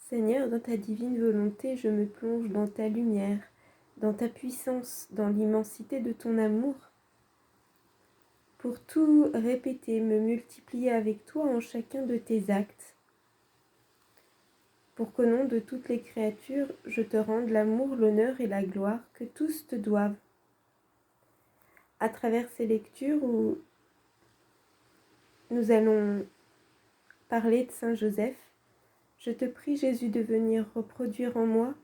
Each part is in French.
Seigneur, dans ta divine volonté, je me plonge dans ta lumière, dans ta puissance, dans l'immensité de ton amour, pour tout répéter, me multiplier avec toi en chacun de tes actes, pour qu'au nom de toutes les créatures, je te rende l'amour, l'honneur et la gloire que tous te doivent. À travers ces lectures où nous allons parler de Saint Joseph, je te prie, Jésus, de venir reproduire en moi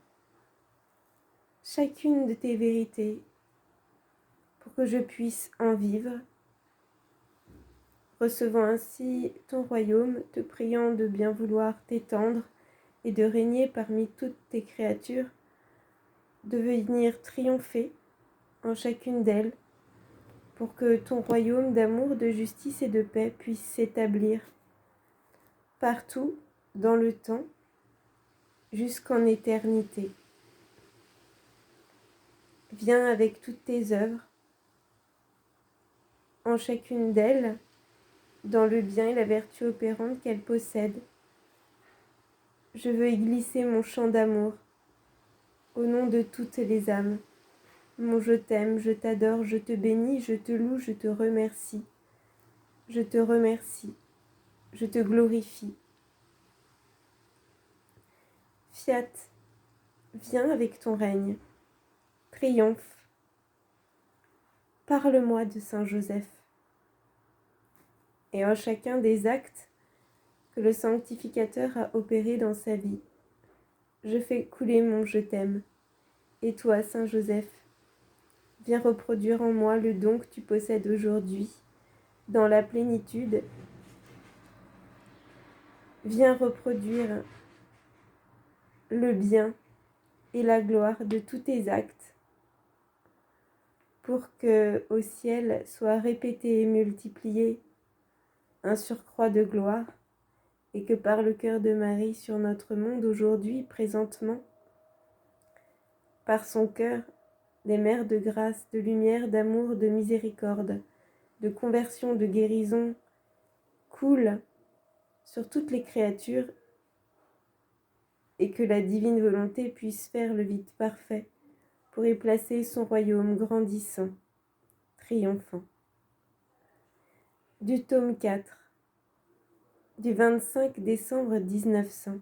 chacune de tes vérités pour que je puisse en vivre, recevant ainsi ton royaume, te priant de bien vouloir t'étendre et de régner parmi toutes tes créatures, de venir triompher en chacune d'elles, pour que ton royaume d'amour, de justice et de paix puisse s'établir partout dans le temps, jusqu'en éternité. Viens avec toutes tes œuvres, en chacune d'elles, dans le bien et la vertu opérante qu'elles possèdent. Je veux y glisser mon chant d'amour, au nom de toutes les âmes. Mon je t'aime, je t'adore, je te bénis, je te loue, je te remercie. Je te remercie, je te glorifie. Fiat, viens avec ton règne, triomphe. Parle-moi de Saint Joseph. Et en chacun des actes que le sanctificateur a opérés dans sa vie, je fais couler mon je t'aime. Et toi, Saint Joseph, viens reproduire en moi le don que tu possèdes aujourd'hui, dans la plénitude. Viens reproduire le bien et la gloire de tous tes actes, pour que au ciel soit répété et multiplié un surcroît de gloire, et que par le cœur de Marie sur notre monde aujourd'hui, présentement, par son cœur, des mers de grâce, de lumière, d'amour, de miséricorde, de conversion, de guérison, coulent sur toutes les créatures, et que la divine volonté puisse faire le vide parfait pour y placer son royaume grandissant, triomphant. Du tome 4, du 25 décembre 1900.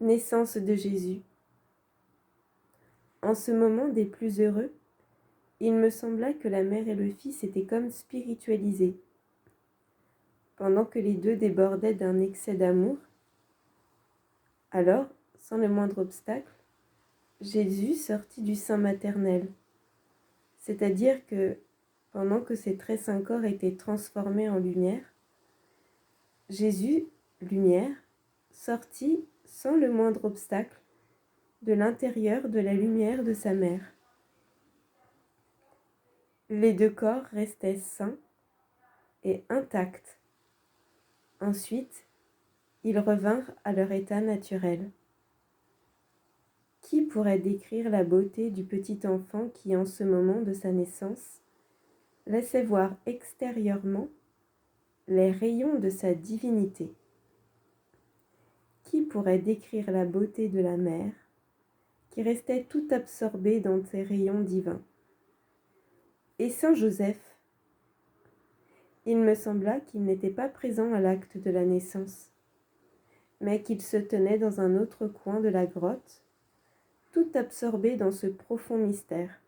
Naissance de Jésus. En ce moment des plus heureux, il me sembla que la mère et le fils étaient comme spiritualisés. Pendant que les deux débordaient d'un excès d'amour, alors, sans le moindre obstacle, Jésus sortit du sein maternel. C'est-à-dire que, pendant que ses très saints corps étaient transformés en lumière, Jésus, lumière, sortit sans le moindre obstacle de l'intérieur de la lumière de sa mère. Les deux corps restaient sains et intacts. Ensuite, ils revinrent à leur état naturel. Qui pourrait décrire la beauté du petit enfant qui, en ce moment de sa naissance, laissait voir extérieurement les rayons de sa divinité? Qui pourrait décrire la beauté de la mère qui restait tout absorbée dans ses rayons divins? Et Saint Joseph, il me sembla qu'il n'était pas présent à l'acte de la naissance, mais qu'il se tenait dans un autre coin de la grotte, tout absorbé dans ce profond mystère.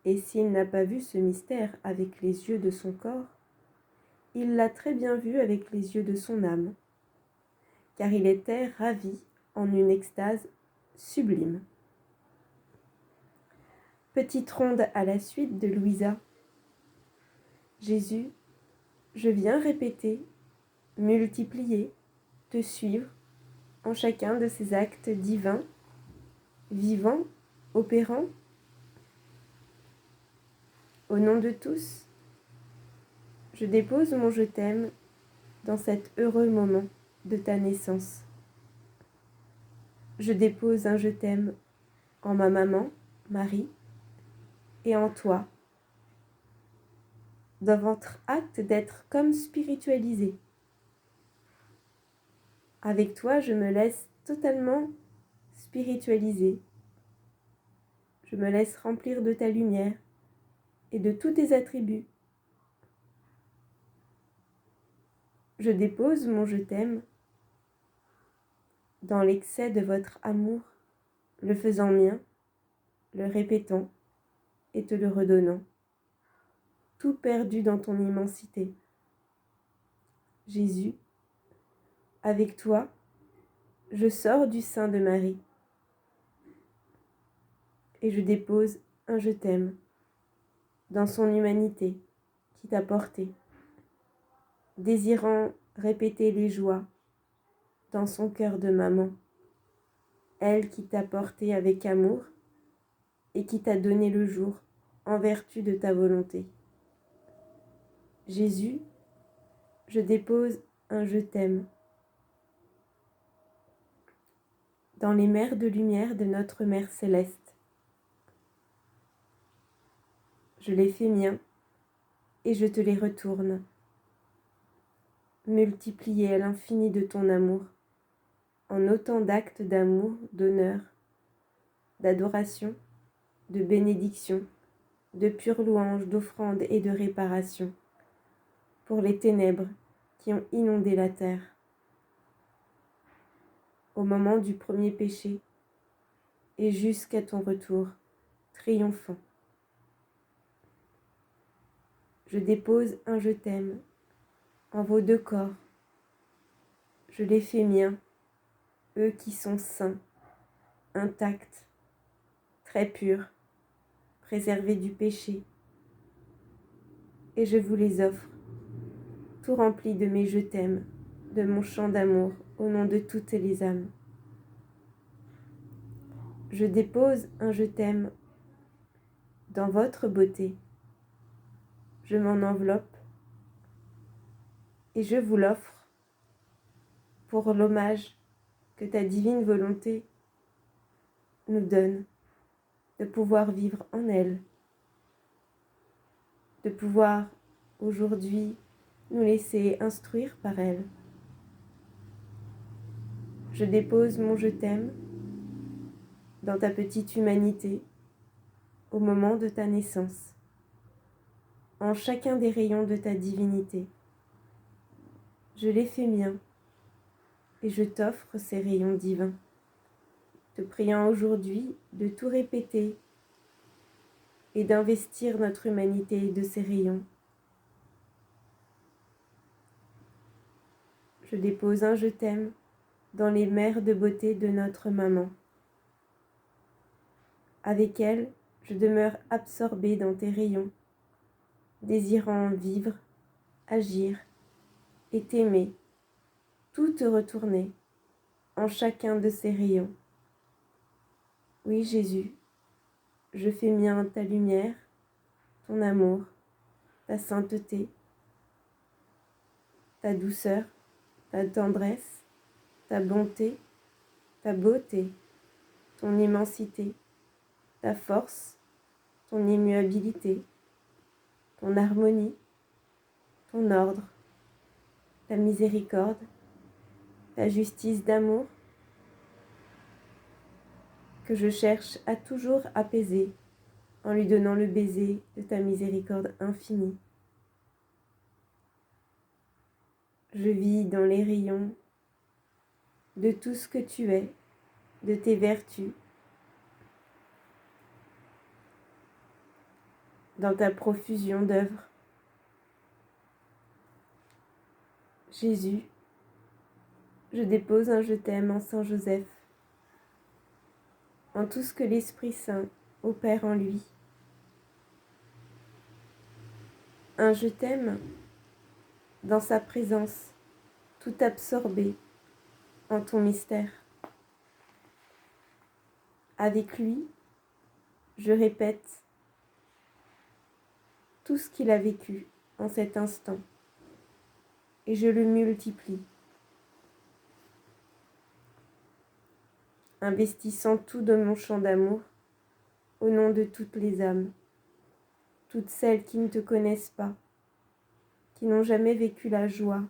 Et s'il n'a pas vu ce mystère avec les yeux de son corps, il l'a très bien vu avec les yeux de son âme, car il était ravi en une extase sublime. Petite ronde à la suite de Louisa. Jésus, je viens répéter, multiplier, te suivre en chacun de ces actes divins, vivants, opérants. Au nom de tous, je dépose mon je t'aime dans cet heureux moment de ta naissance. Je dépose un je t'aime en ma maman, Marie, et en toi, dans votre acte d'être comme spiritualisé. Avec toi, je me laisse totalement spiritualiser. Je me laisse remplir de ta lumière et de tous tes attributs. Je dépose mon je t'aime dans l'excès de votre amour, le faisant mien, le répétant et te le redonnant, tout perdu dans ton immensité. Jésus, avec toi, je sors du sein de Marie et je dépose un je t'aime dans son humanité qui t'a porté, désirant répéter les joies dans son cœur de maman, elle qui t'a porté avec amour et qui t'a donné le jour en vertu de ta volonté. Jésus, je dépose un je t'aime dans les mers de lumière de notre Mère céleste. Je les fais miens et je te les retourne, multipliés à l'infini de ton amour, en autant d'actes d'amour, d'honneur, d'adoration, de bénédiction, de pure louange, d'offrande et de réparation, pour les ténèbres qui ont inondé la terre. Au moment du premier péché et jusqu'à ton retour triomphant. Je dépose un je t'aime en vos deux corps. Je les fais miens, eux qui sont saints, intacts, très purs, préservés du péché. Et je vous les offre, tout remplis de mes je t'aime, de mon chant d'amour au nom de toutes les âmes. Je dépose un je t'aime dans votre beauté. Je m'en enveloppe et je vous l'offre pour l'hommage que ta divine volonté nous donne de pouvoir vivre en elle, de pouvoir aujourd'hui nous laisser instruire par elle. Je dépose mon je t'aime dans ta petite humanité au moment de ta naissance, en chacun des rayons de ta divinité. Je les fais miens et je t'offre ces rayons divins, te priant aujourd'hui de tout répéter et d'investir notre humanité de ces rayons. Je dépose un je t'aime dans les mers de beauté de notre maman. Avec elle, je demeure absorbée dans tes rayons, désirant vivre, agir et t'aimer, tout te retourner en chacun de ces rayons. Oui, Jésus, je fais mien ta lumière, ton amour, ta sainteté, ta douceur, ta tendresse, ta bonté, ta beauté, ton immensité, ta force, ton immuabilité, ton harmonie, ton ordre, ta miséricorde, ta justice d'amour, que je cherche à toujours apaiser en lui donnant le baiser de ta miséricorde infinie. Je vis dans les rayons de tout ce que tu es, de tes vertus, dans ta profusion d'œuvres. Jésus, je dépose un je t'aime en Saint Joseph, en tout ce que l'Esprit Saint opère en lui. Un je t'aime dans sa présence, tout absorbé en ton mystère. Avec lui, je répète tout ce qu'il a vécu en cet instant et je le multiplie, investissant tout de mon champ d'amour au nom de toutes les âmes, toutes celles qui ne te connaissent pas, qui n'ont jamais vécu la joie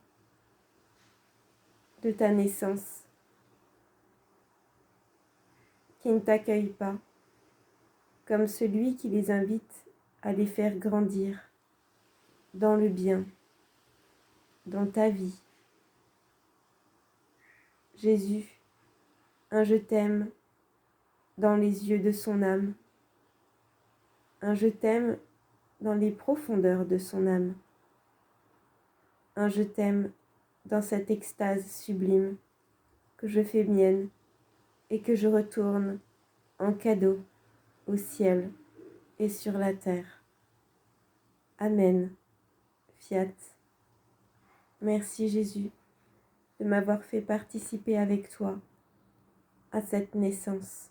de ta naissance, qui ne t'accueillent pas comme celui qui les invite à les faire grandir dans le bien, dans ta vie. Jésus, un je t'aime dans les yeux de son âme, un je t'aime dans les profondeurs de son âme, un je t'aime dans cette extase sublime que je fais mienne et que je retourne en cadeau au ciel et sur la terre. Amen. Fiat. Merci Jésus de m'avoir fait participer avec toi à cette naissance.